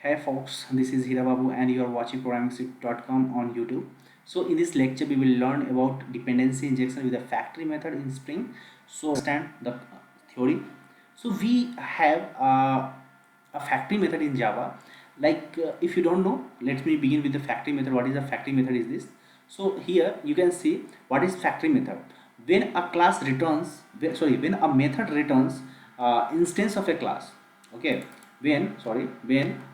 Hey folks, this is Hira Babu and you are watching programmingscript.com on YouTube. So in this lecture we will learn about dependency injection with the factory method in Spring. So understand the theory. So we have a factory method in Java. If you don't know, let me begin with the factory method. What is a factory method is this? So here you can see what is factory method. When a class returns, when a method returns instance of a class. Okay, when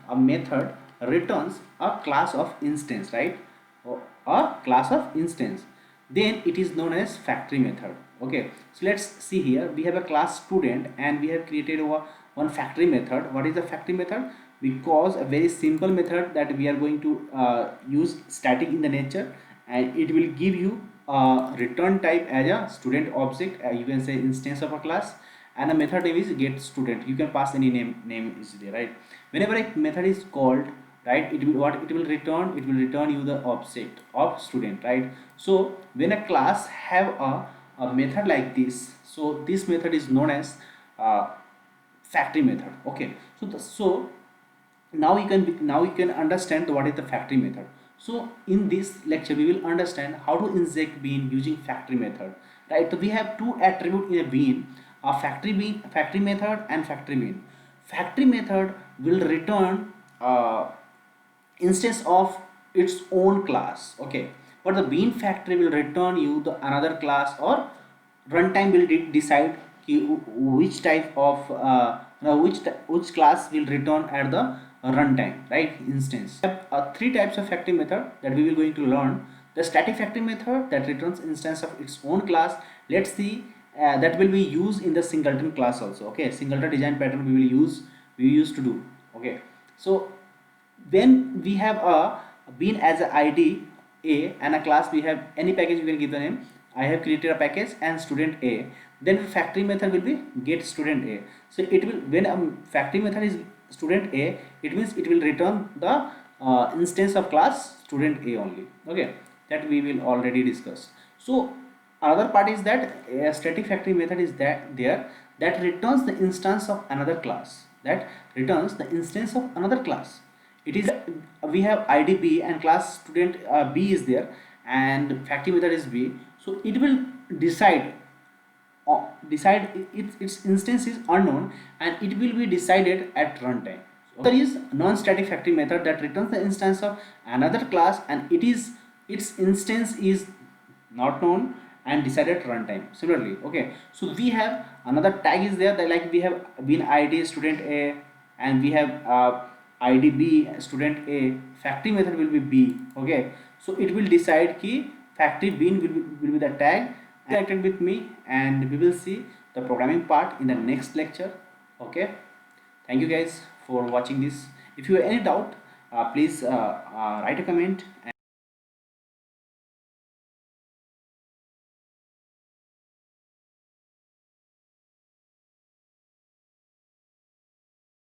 a method returns a class of instance, right, or a class of instance, then it is known as factory method. Okay, so let's see here. We have a class student and we have created one factory method. What is the factory method? Because a very simple method that we are going to use static in the nature, and it will give you a return type as a student object. You can say instance of a class, and a method name is get student. You can pass any name is there, right? Whenever a method is called, right, it will what it will return, it will return you the object of student, right? So when a class have a method like this, so this method is known as uh, factory method. Okay, so now you can understand what is the factory method. So in this lecture we will understand how to inject bean using factory method, right? So we have two attribute in a bean, a factory method and factory bean. Factory method will return instance of its own class. Okay, but the bean factory will return you the another class, or runtime will decide which type of which class will return at the runtime, right? Instance. We have three types of factory method that we will going to learn. The static factory method that returns instance of its own class. Let's see, that will be used in the singleton class also. Okay, singleton design pattern we used to do. Okay, so when we have a bean as a id a and a class, we have any package you can give the name. I have created a package and student a, then factory method will be get student a. So it will, when a factory method is student a, it means it will return the instance of class student a only. Okay, that we will already discuss. So another part is that a static factory method is that returns the instance of another class, that returns the instance of another class. It is, we have id b and class student b is there, and factory method is b. So it will decide its instance is unknown, and it will be decided at runtime. So there is non-static factory method that returns the instance of another class, and its instance is not known and decided at runtime. Similarly, okay, so we have another tag is there, that like we have been id student a, and we have id b student a. Factory method will be b. Okay, so it will decide key factory bean will be the tag. Connected with me, and we will see the programming part in the next lecture. Okay, thank you guys for watching this. If you have any doubt, please write a comment